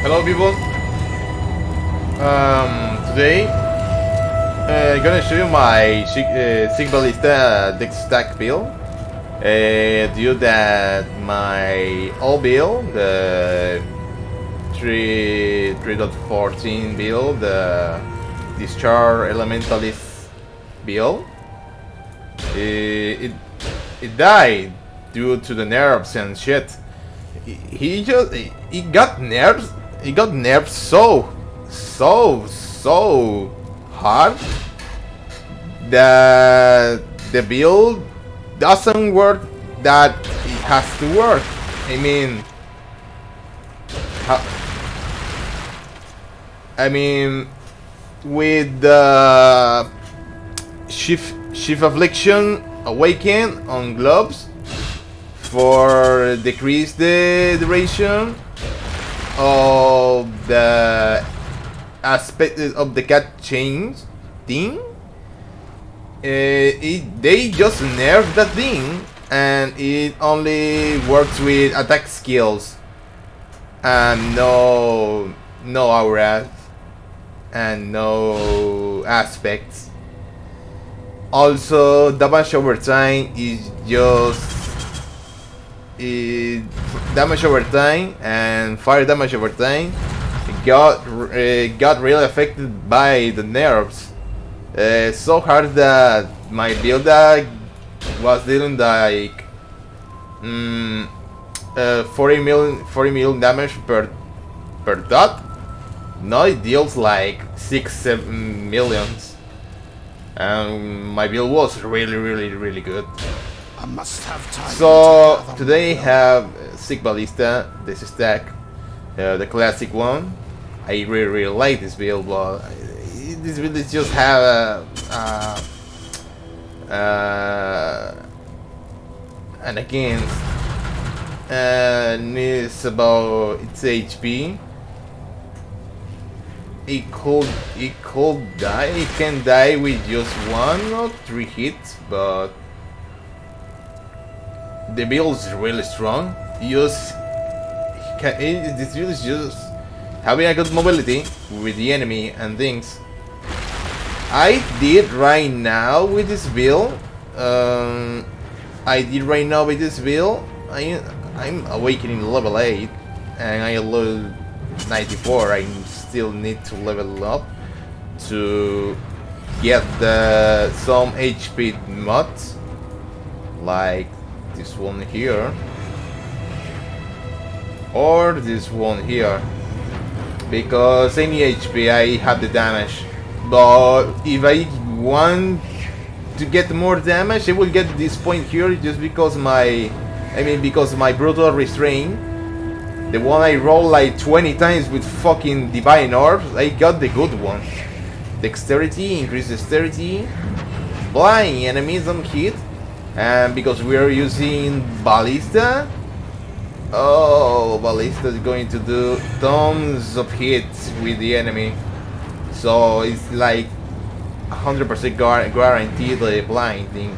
Hello people. Today I'm gonna show you my Sig Ballista Dex stack build. Due that my old build, the 3.14 build, the Discharge Elementalist build, it died due to the nerfs and shit. He got nerfs. He got nerfed so hard that the build doesn't work that it has to work. I mean, with the shift affliction awaken on globes for decrease the duration of the aspect of the cat change thing. They just nerfed that thing, and it only works with attack skills and no auras and no aspects. Also, damage over time is just damage over time and fire damage over time got really affected by the nerfs. So hard that my build was dealing like 40 million damage per dot. Now it deals like 6-7 millions, and my build was really good. I must have time. So today I have Sig Ballista, this stack, the classic one. I really like this build, but this build is just have and again it's about its HP. It could die. It can die with just 1 or 3 hits, but the build is really strong. This build is just having a good mobility with the enemy and things. I did right now with this build. I'm awakening level 8, and I level 94. I still need to level up to get some HP mods like this one here or this one here, because any HP I have the damage, but if I want to get more damage I will get this point here just because my brutal restraint, the one I roll like 20 times with fucking divine orbs, I got the good one. Dexterity, increased dexterity, blind enemies on hit. And because we are using Ballista, Ballista is going to do tons of hits with the enemy. So it's like 100% guaranteed the blind thing.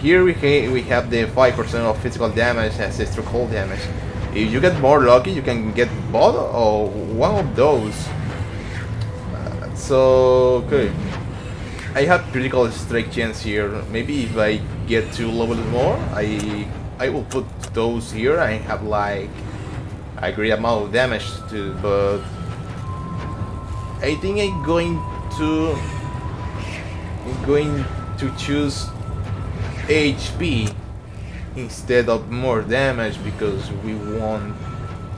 Here we have the 5% of physical damage as extra cold damage. If you get more lucky, you can get both or one of those. So okay. I have critical strike chance here. Maybe if I get 2 levels more, I will put those here. I have like a great amount of damage too, but I think I'm going to choose HP instead of more damage, because we want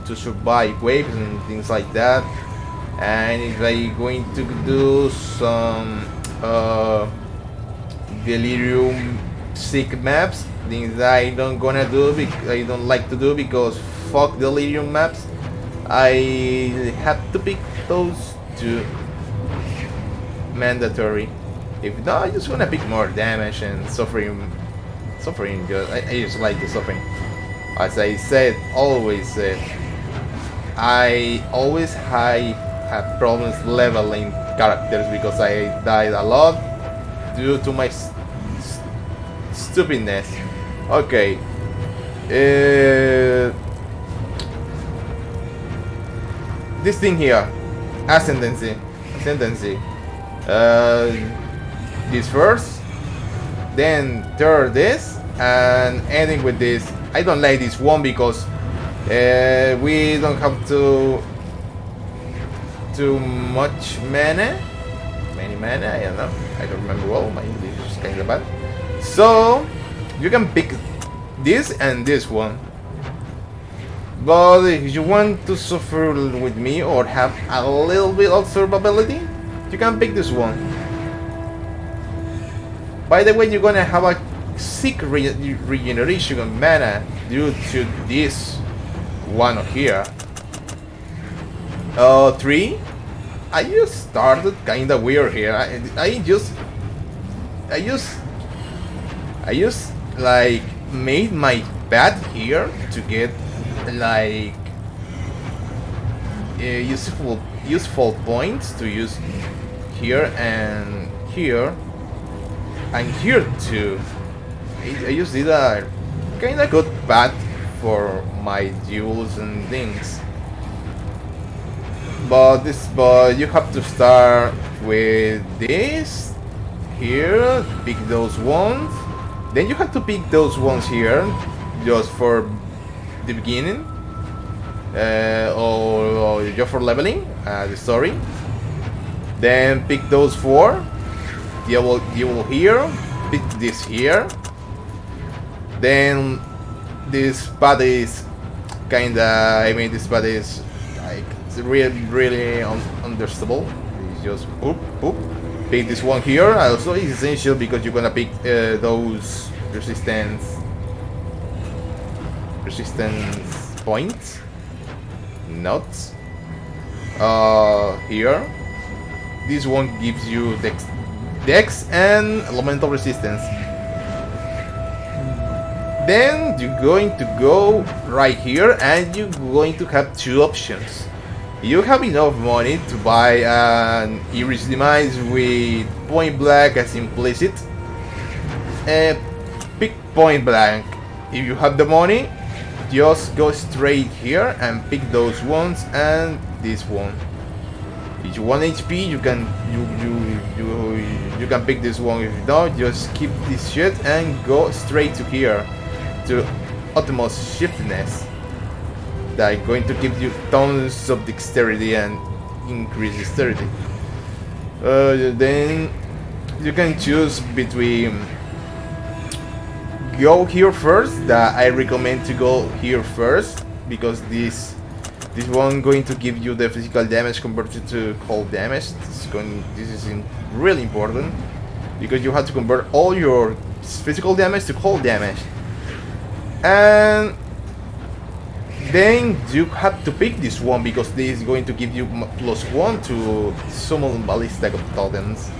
to survive waves and things like that. And if I'm going to do some delirium sick maps, things I don't like to do because fuck delirium maps, I have to pick those 2 mandatory. If not, I just wanna pick more damage and suffering. Good. I just like the suffering. As I always said, I always have problems leveling characters because I died a lot due to my stupidness. Okay. this thing here, ascendancy. This first, then third this, and ending with this. I don't like this one because we don't have too much mana. Many mana, I don't know. I don't remember well. My English is kind of bad. So you can pick this and this one. But if you want to suffer with me or have a little bit of survivability, you can pick this one. By the way, you're gonna have a sick regeneration of mana due to this one here. 3. I just started kinda weird here. I just like made my path here to get like useful points to use here and here too. I just did a kinda good path for my duels and things. But you have to start with this here, pick those ones. Then you have to pick those ones here just for the beginning or just for leveling the story. Then pick those 4. You will here, pick this here. Then this path is kinda, I mean, this path is like really understandable. It's just boop boop. Pick this one here. Also, it's essential because you're gonna pick those resistance points. Notes. Here. This one gives you Dex and elemental resistance. Then you're going to go right here and you're going to have 2 options. You have enough money to buy an Iris Demise with Point Blank as implicit. Pick Point Blank. If you have the money, just go straight here and pick those ones and this one. If you want HP, you can pick this one. If not, just keep this shit and go straight to here to utmost shiftness. That is going to give you tons of dexterity and increase dexterity. Then you can choose between go here first. That I recommend to go here first because this one going to give you the physical damage converted to cold damage. This is really important because you have to convert all your physical damage to cold damage. And then you have to pick this one because this is going to give you +1 to summon Ballista Dex.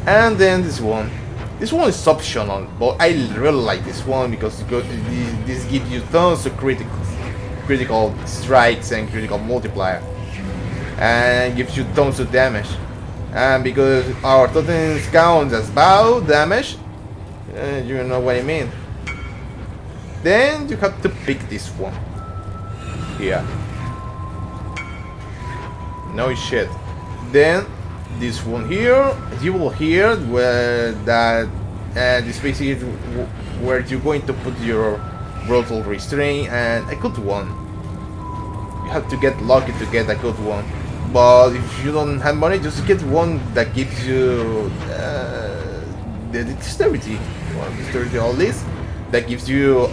And then this one. This one is optional, but I really like this one because this gives you tons of critical strikes and critical multiplier. And gives you tons of damage. And because our totems count as bow damage, you know what I mean. Then you have to pick this one. Here. No shit. Then this one here, you will hear where that this basically where you're going to put your brutal restraint and a good one. You have to get lucky to get a good one. But if you don't have money, just get one that gives you the dexterity. Well, dexterity all this. That gives you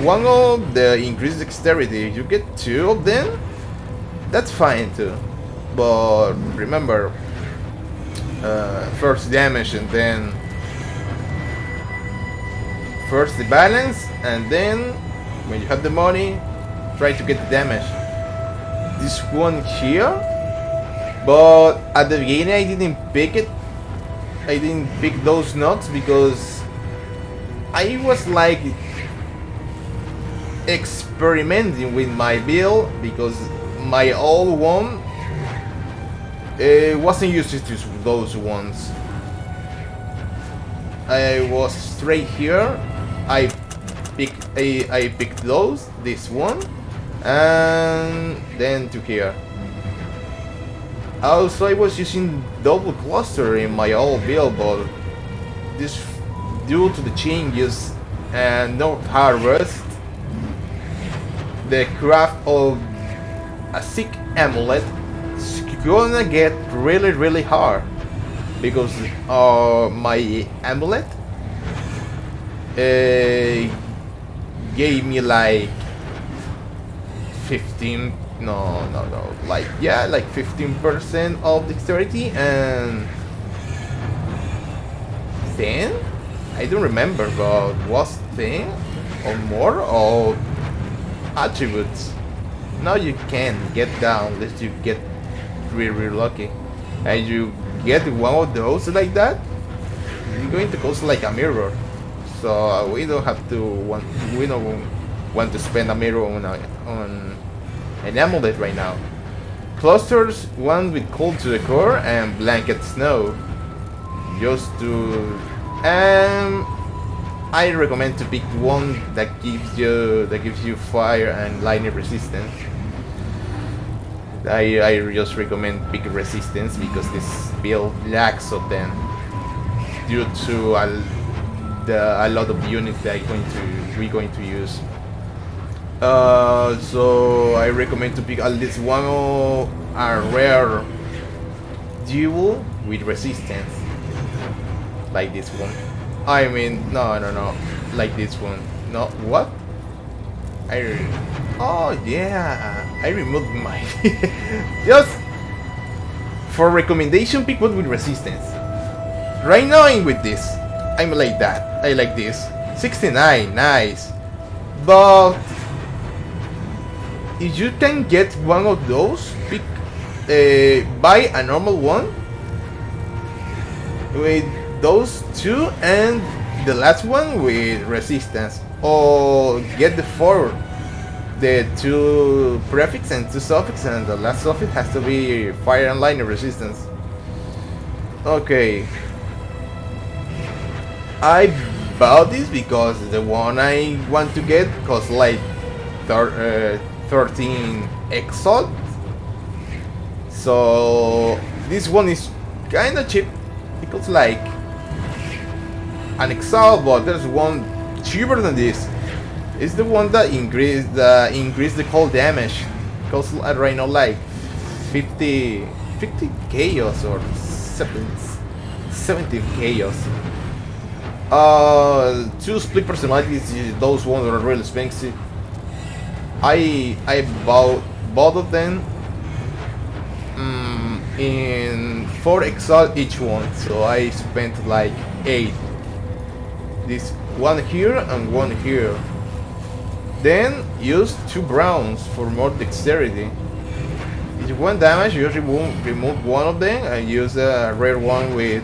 one of the increased dexterity. If you get 2 of them, that's fine too. But remember, first damage and then first the balance, and then when you have the money, try to get the damage. This one here, but at the beginning I didn't pick it. I didn't pick those nuts because I was like experimenting with my build because my old one wasn't used to those ones. I was straight here. I picked this one, and then to here. Also, I was using double cluster in my old build, but this, due to the changes and no harvest, the craft of a sick amulet is gonna get really hard, because my amulet gave me like 15, no, like, yeah, like 15% of dexterity and 10? I don't remember, but was 10 or more of attributes. Now you can get down unless you get really lucky, and you get one of those like that, you're going to cost like a mirror. So we don't want to spend a mirror on an amulet right now. Clusters, one with cold to the core and blanket snow, just to, I recommend to pick one that gives you fire and lightning resistance. I just recommend pick resistance because this build lacks of them due to a lot of units that we're going to use. So I recommend to pick at least one a rare duel with resistance, like this one. I mean, no, like this one. No, what? Oh yeah, I removed my just for recommendation. Pick one with resistance. Right now I'm with this. I'm like that. I like this. 69, nice. But if you can get one of those, pick buy a normal one with those two and the last one with resistance, or get the two prefix and two suffix, and the last suffix has to be fire and lightning resistance. Okay, I bought this because the one I want to get costs like 13 Exile. So this one is kinda cheap because like an Exile, but there's one cheaper than this. It's the one that increase the cold damage. Costs right now like 50 chaos or 70 chaos. Two split personalities, those ones are really expensive. I bought both of them in 4 Exile each one, so I spent like 8. This one here and one here. Then use 2 browns for more dexterity. If you want damage, you remove one of them and use a rare one with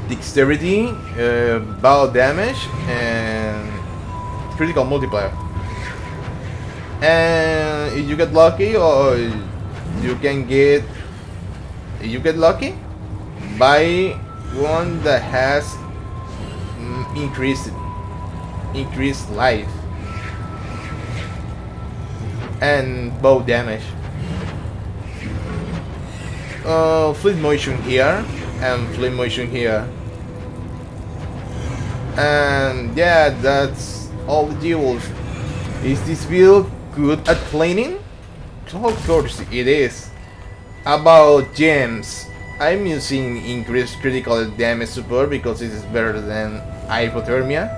dexterity, bow damage, and critical multiplier. And if you get lucky, or you get lucky, buy one that has increased life and bow damage. Fleet motion here and fleet motion here, and yeah, that's all the duels. Is this build good at cleaning? Of course it is. About gems, I'm using increased critical damage support because it is better than hypothermia.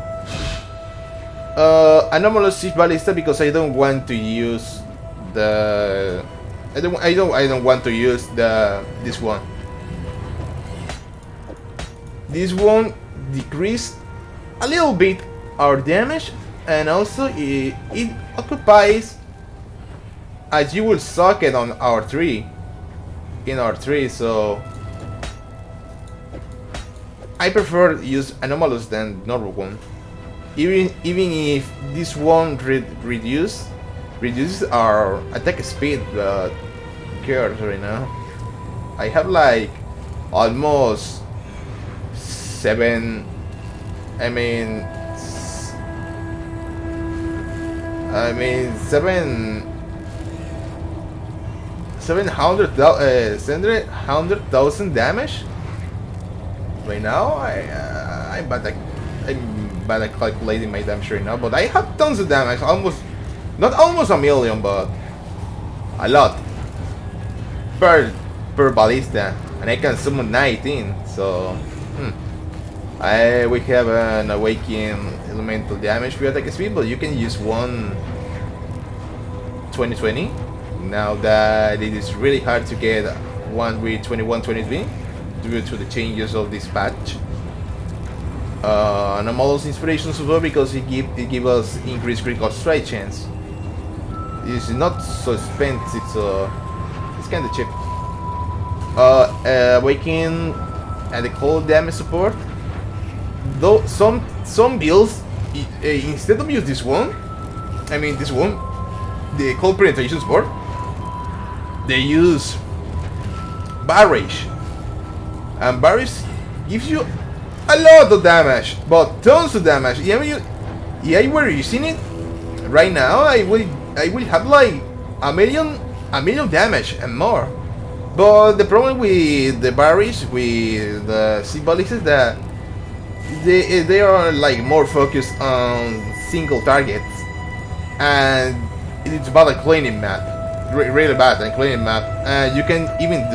Anomalous ballista because I don't want to use the I don't want to use this one. This one decrease a little bit our damage, and also it occupies a jewel socket on our tree. So I prefer use anomalous than normal one. Even if this one reduces our attack speed, but cares right now. I have like almost 7. I mean 7 700,000 damage. Right now, I'm bad at calculating my damage right now, but I have tons of damage. Not almost a million, but a lot per ballista, and I can summon 19. So, we have an awakening elemental damage for attack speed, but you can use one 2020. Now that it is really hard to get one with 2123 due to the changes of this patch. Anomalous inspiration as well, because it give us increased critical strike chance. It's not so expensive, so it's kind of cheap. Awakening and the cold damage support. Though some builds instead of use this one, the cold penetration support, they use barrage, and barrage gives you a lot of damage, but tons of damage. Yeah, we're using it right now. I will have like a million damage and more. But the problem with the barrage with the sea ballists is that they are like more focused on single targets, and it's about a cleaning map, really bad at cleaning map. And you can even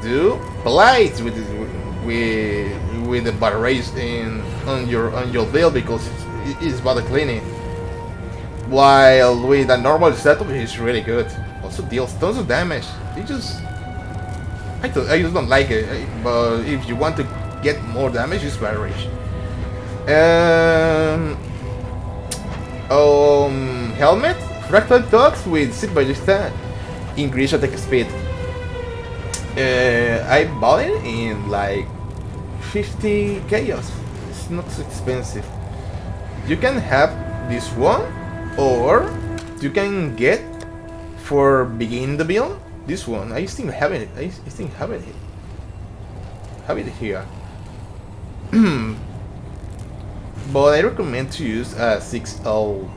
do blights with the barrage on your build, because it's about cleaning. While with a normal setup, it's really good. Also deals tons of damage. I just don't like it. But if you want to get more damage, use barrage. Helmet, fractal dogs with Seed Ballista increase attack speed. I bought it in like 50 chaos. It's not so expensive. You can have this one, or you can get for begin the build this one. I still have it. Have it here. But I recommend to use a 6L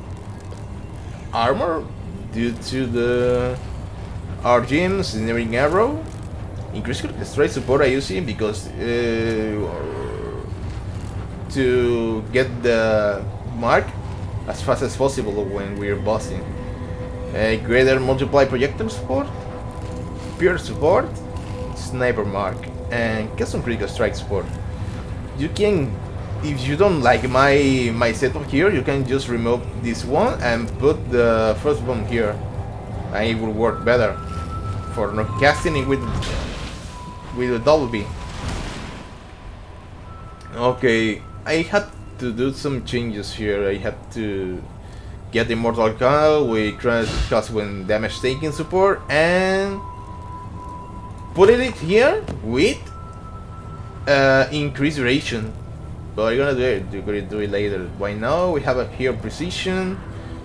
armor due to the RGM's Snaring Arrow. Increase strike support I use it because to get the mark as fast as possible when we're bossing. Greater multiply projectile support, pure support, sniper mark, and custom critical strike support. You can, if you don't like my setup here, you can just remove this one and put the first bomb here, and it will work better for not casting it with a double B. Okay, I had to do some changes here. I had to get Immortal Call with Crash when damage taking support, and put it here with increased duration. But I'm gonna do it. You're gonna do it later. Right now we have here precision,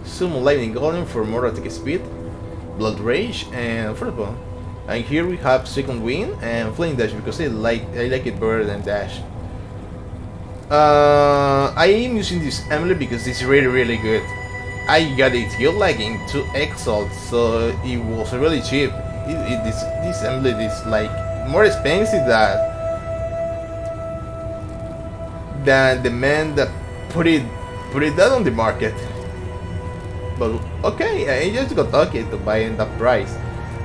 summon lightning golem for more attack speed, blood rage, and first bomb. And here we have second wind and flame dash because I like it better than dash. I am using this amulet because it's really good. I got it here like in 2 Exile, so it was really cheap. This amulet is like more expensive than the man that put it that on the market. But okay, I just got lucky to buy in that price.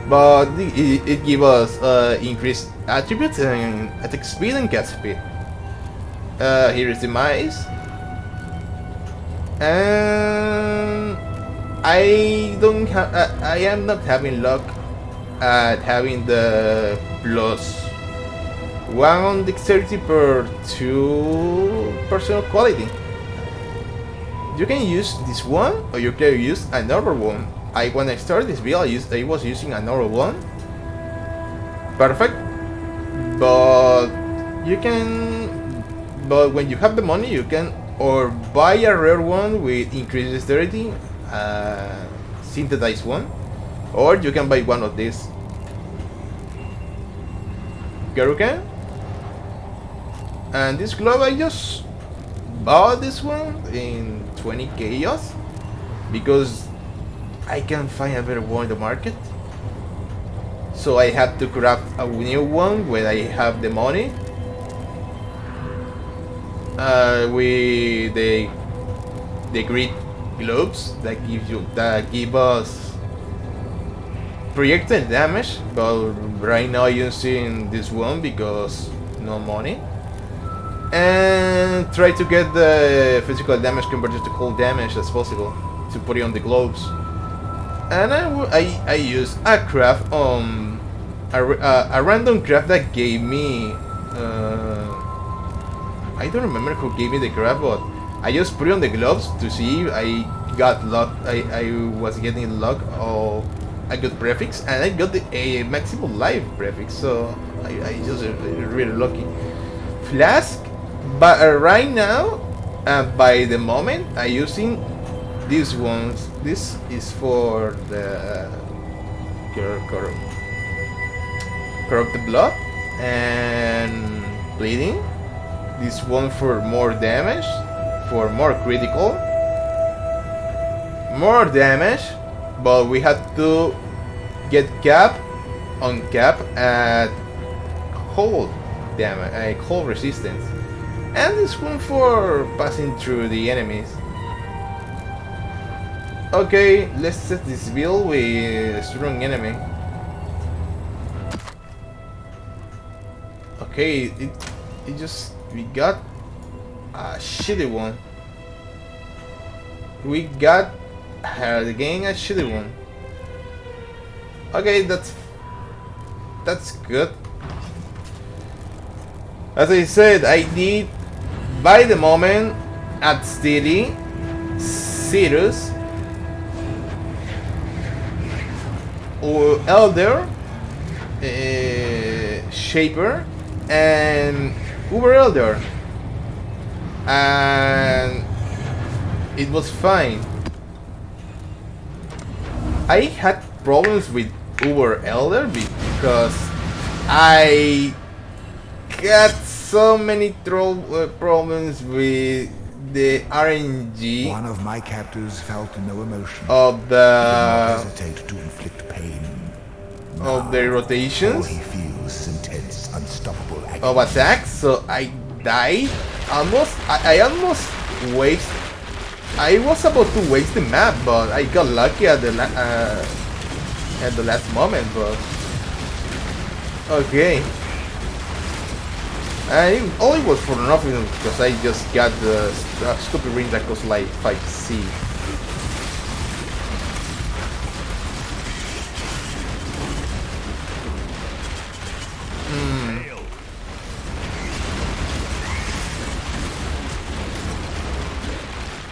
But it gives us increased attributes and attack speed and cast speed. Here is the mice, and I am not having luck at having the +1 dexterity per 2 personal quality. You can use this one, or you can use another one. When I started this build, I was using another one. Perfect, but when you have the money, you can or buy a rare one with increased dexterity, synthesized one, or you can buy one of these. Garukan. And this glove, I just bought this one in 20 chaos. because I can't find a better one in the market. So I have to craft a new one when I have the money. With the grid globes that give us projectile damage, but right now I'm using this one because no money. And try to get the physical damage converted to cold damage as possible to put it on the globes. And I use a craft on a random craft that gave me. I don't remember who gave me the craft, but I just put it on the gloves to see if I got luck. I was getting luck of a good prefix, and I got a maximum life prefix, so I just really lucky. Flask, but right now, by the moment, I using these ones. This is for the corrupted blood and bleeding. This one for more damage, for more critical, more damage, but we had to get cap on cap at cold damage, cold resistance, and this one for passing through the enemies. Okay, let's set this build with a strong enemy. Okay, we got a shitty one. We got again a shitty one. Okay, that's good. As I said, I need by the moment at Steady, Cirrus, or Elder, Shaper, and Uber Elder, and it was fine. I had problems with Uber Elder because I got so many problems with the RNG. One of my captors felt no emotion. Of the hesitate to inflict pain. Of the rotations. All he feels intense, unstoppable agony. Of attacks, so I died. I almost waste. I was about to waste the map, but I got lucky at the last moment. But okay, and it only was for nothing because I just got the stupid ring that costs like 5C.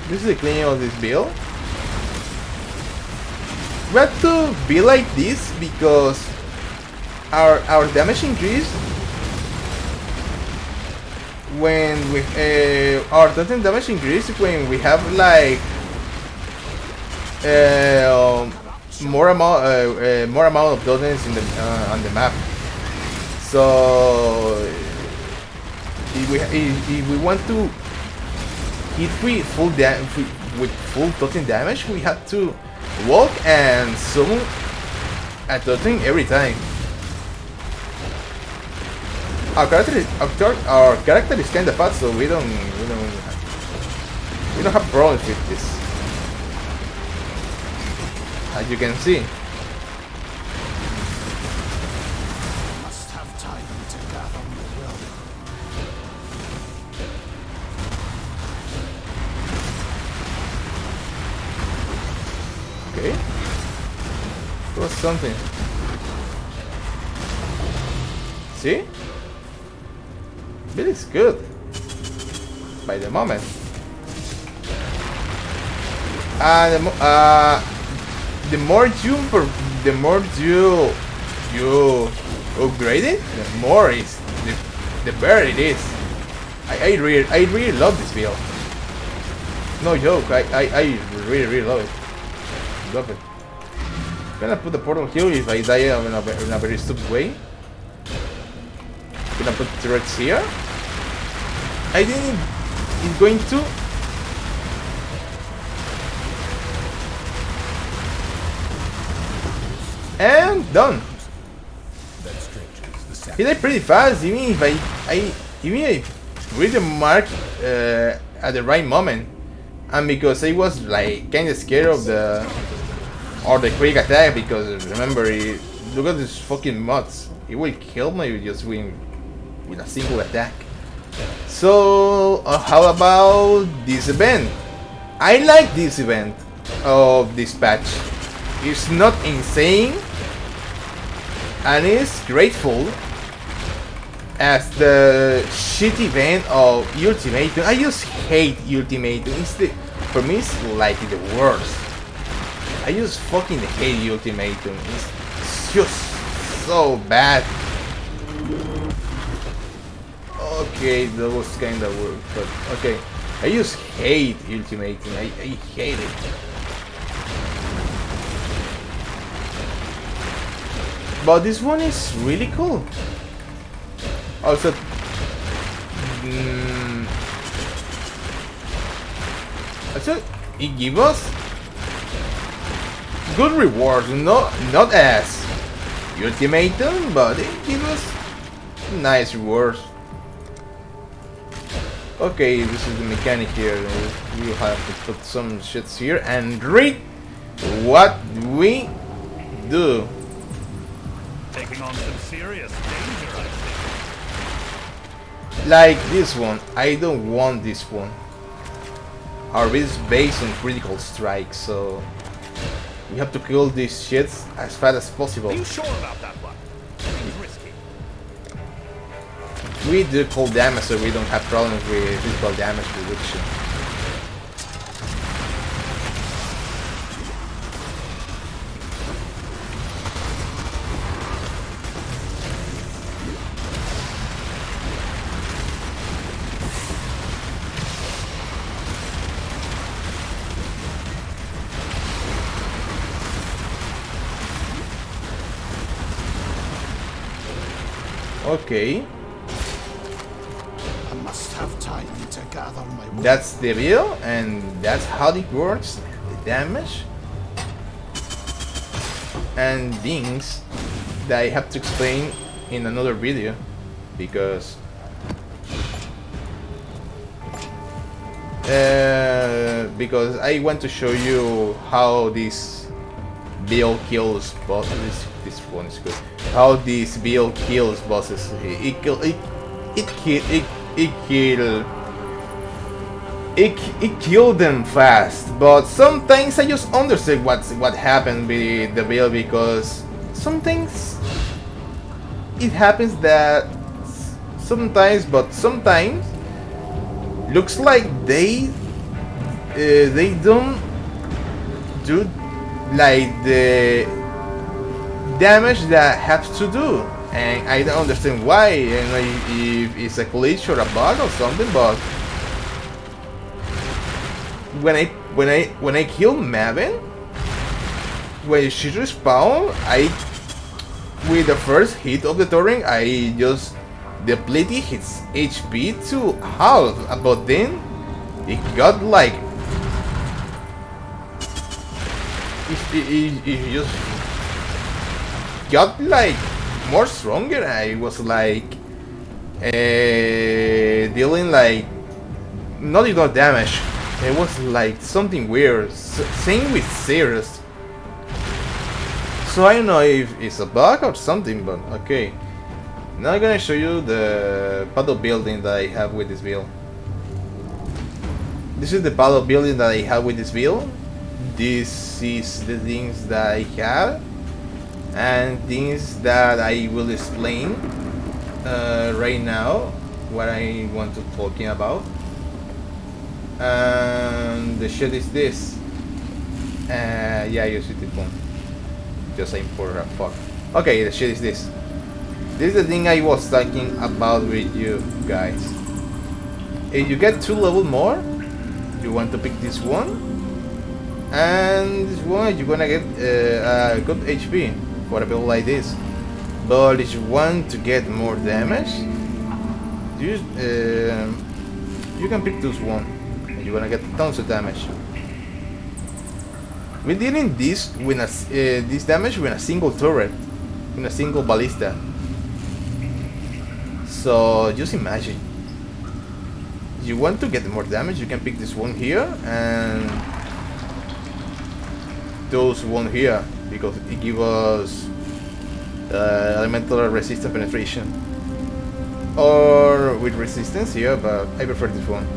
This is the cleaning of this build. We have to be like this because our damage increase when we our total damage increase when we have like more amount of totems in the on the map. So if we want to hit with full totem damage, we have to walk and summon a totem every time. Our character is kinda fast, so we don't have problems with this. As you can see. Must have time to gather my will. Okay. That was something. See? It is good. By the moment. The more you upgrade it, the more is the better it is. I really love this build. No joke. I really love it. Love it. I'm gonna put the portal here if I die in a very stupid way. Gonna put turrets here. I think it's going to. And done. He died pretty fast, even if I read the mark at the right moment. And because I was like kinda scared of the quick attack, because remember, look at these fucking mods. It will kill me just with a single attack. So how about this event? I like this event of this patch. It's not insane, and it's grateful as the shit event of Ultimatum. I just hate Ultimatum. For me, it's like the worst. I just fucking hate Ultimatum. It's just so bad. Okay, that was kinda weird, but okay. I just hate Ultimatum. I hate it. But this one is really cool. Also, it gives us good rewards. Not as Ultimatum, but it gives us nice rewards. Okay, this is the mechanic here. We have to put some shits here and read what we do. Taking on some serious danger, I think. Like this one. I don't want this one. Our build is based on critical strikes, so we have to kill these shits as fast as possible. Are you sure about that one? Seems risky. We do cold damage, so we don't have problems with physical damage reduction. Okay. I must have time to gather my wits. That's the build, and that's how it works. The damage and things that I have to explain in another video, because I want to show you how this build kills bosses. This one is good. How this build kills bosses. It killed them fast, but sometimes I just understand what happened with the build, because sometimes it happens that sometimes looks like they don't do like the damage that have to do, and I don't understand why. I don't know if it's a glitch or a bug or something, but when I kill Maven, when she respawn, with the first hit of the turret, I just depleted his HP to half, but then it got like it just got like more stronger. I was like dealing like not enough damage. It was like something weird. Same with Cirrus. So I don't know if it's a bug or something, but okay. Now I'm gonna show you the paddle building that I have with this build. This is the paddle building that I have with this build. This is the things that I have, and things that I will explain right now, what I want to talking about. And the shit is this. Yeah, you see the phone. Just aim for a fuck. Okay, the shit is this. This is the thing I was talking about with you guys. If you get 2 levels more, you want to pick this one. And this one, you're gonna get a good HP for a build like this. But if you want to get more damage, you can pick this one, and you're gonna get tons of damage. We dealing this with this damage with a single turret, with a single ballista. So just imagine. You want to get more damage, you can pick this one here and those one here because it gives us elemental resistance penetration. Or with resistance here, but I prefer this one.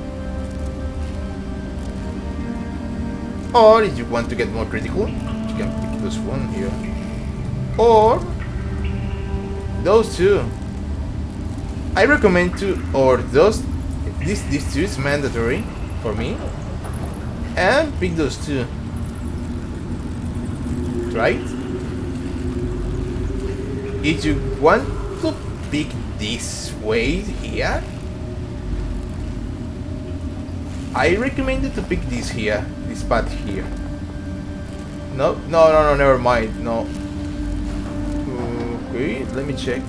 Or if you want to get more critical, you can pick this one here. Or those two. I recommend to, or those, these two is mandatory for me. And pick those two. Right? If you want to pick this way here, I recommend you to pick this here, this path here. No, never mind, no. Okay, let me check.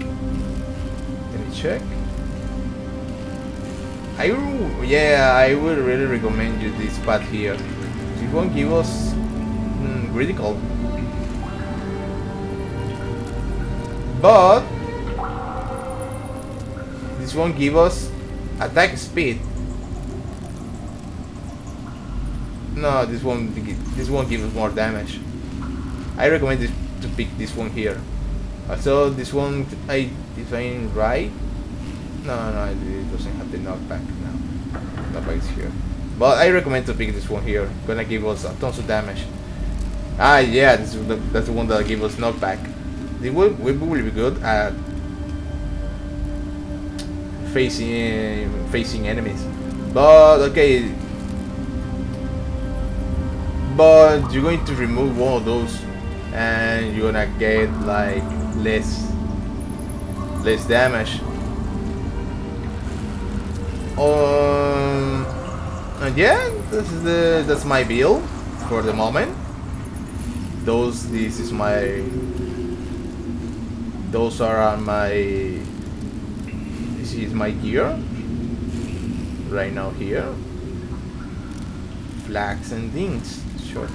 I would really recommend you this path here. It won't give us critical, but this won't give us attack speed. No, this won't give us more damage. I recommend this to pick this one here. Also, this one I define right. No, it doesn't have the knockback now. Knockback is here, but I recommend to pick this one here. Gonna give us a tons of damage. Ah, yeah, that's the one that gives us knockback. We will be good at facing enemies, but okay. But you're going to remove one of those, and you're gonna get like less damage. And yeah, that's my build for the moment. Those are my. This is my gear right now here. Flags and things. Sure.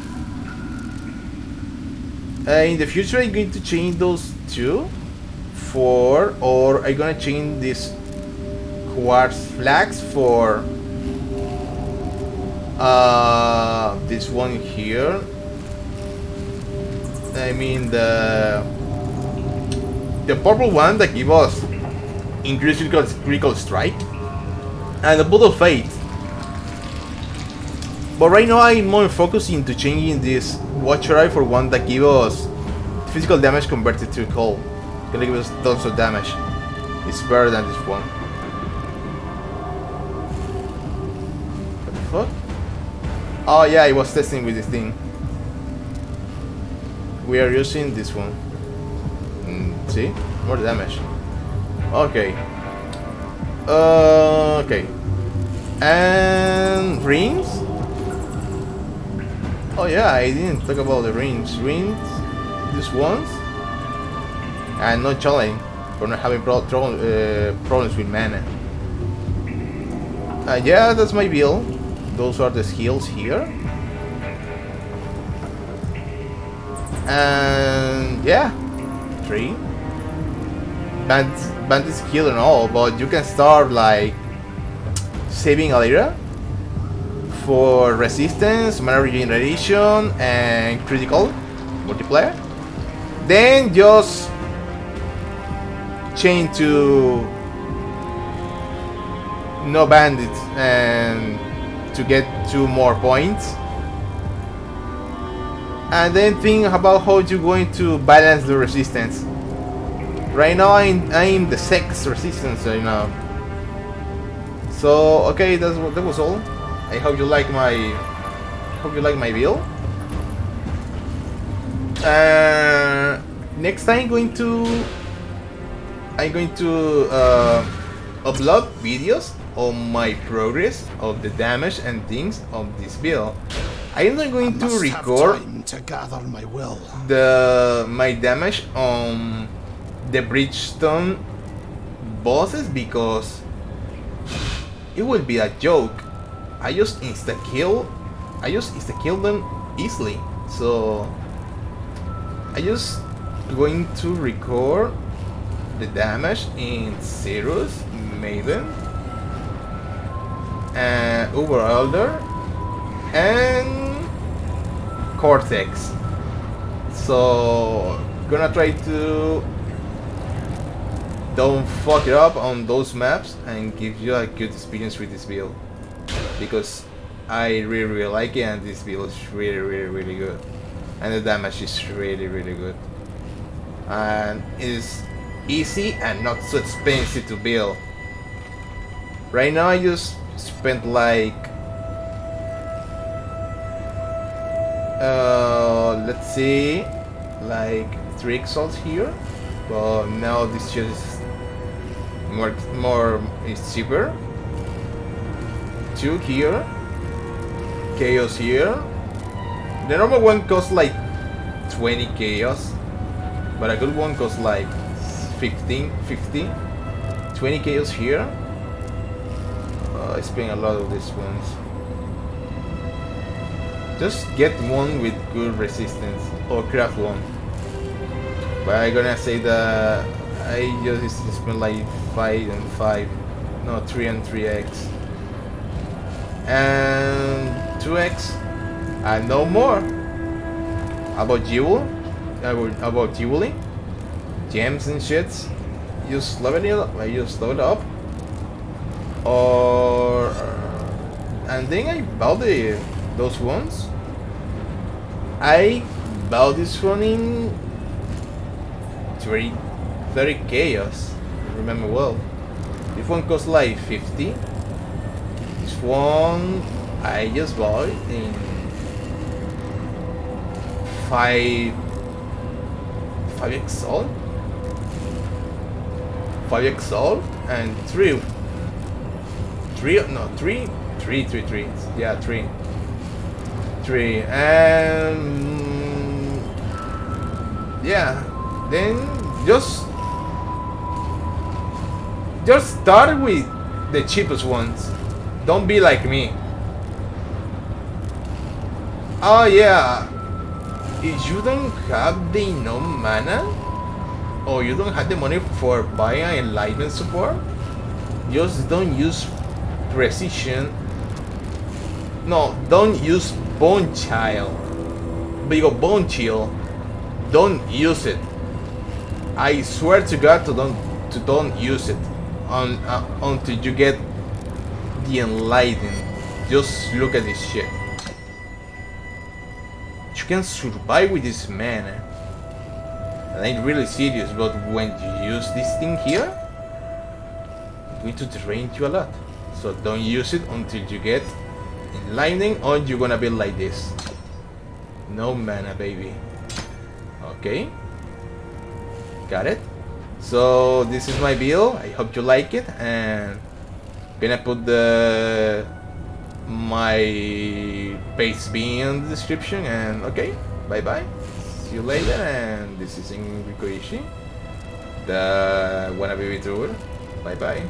In the future, I'm going to change those two for, or I'm gonna change this quartz flags for this one here. I mean the purple one that gives us increased critical strike, and the Bolt of Fate. But right now I'm more focusing to changing this Watcher Eye for one that gives us physical damage converted to cold. Gonna give us tons of damage. It's better than this one. What the fuck? Oh yeah, I was testing with this thing. We are using this one. See? More damage. Okay. Okay. And rings? Oh yeah, I didn't talk about the rings. Rings, these ones, and no challenge for not having problems with mana. Yeah, that's my build. Those are the skills here. And yeah, 3. Bandit skill and all, but you can start like saving a little for resistance, mana regeneration, and critical multiplier. Then just chain to no bandits and to get 2 more points. And then think about how you're going to balance the resistance. Right now I'm the 6 resistance right now. So okay, that was all. I hope you like my build. Next time I'm going to upload videos on my progress of the damage and things of this build. I'm not going to record to gather my will. my damage on the Bridgestone bosses because it would be a joke. I just insta kill them easily. So I just going to record the damage in Cirrus, Maven, and Overelder, and Cortex. So gonna try to don't fuck it up on those maps and give you a good experience with this build, because I really like it, and this build is really good, and the damage is really good, and it's easy and not so expensive to build. Right now I just spent like let's see, like 3 exalts here, but now this shit is more is cheaper. 2 here, chaos here. The normal one costs like 20 chaos, but a good one costs like 50. 20 chaos here. I spent a lot of these ones. Just get one with good resistance, or craft one. But I'm gonna say that I just spent like 5 and 5, no, 3 and 3x, and 2x, and no more. About jewel, about jewelry, gems and shits. Just level it up. I just level it up, or and then I bought those ones. I bought this one in 30 chaos. Remember well. This one costs like 50. This one I just bought in 5 exalt, 5 exalt, and 3. Yeah, 3, and yeah, then just start with the cheapest ones. Don't be like me. Oh yeah, if you don't have the enough mana, or you don't have the money for buying an enlightenment support, just don't use precision. No, don't use Bone Child. Because Bone Chill, don't use it. I swear to God to don't use it until you get the enlightened. Just look at this shit. You can survive with this mana. And I'm really serious, but when you use this thing here, it's going to drain you a lot. So don't use it until you get enlightening, or you're gonna be like this. No mana, baby. Okay. Got it. So this is my build. I hope you like it, and gonna put my base B in the description. And okay, bye bye. See you later. And this is Koishi, the wannabe VTuber. Bye bye.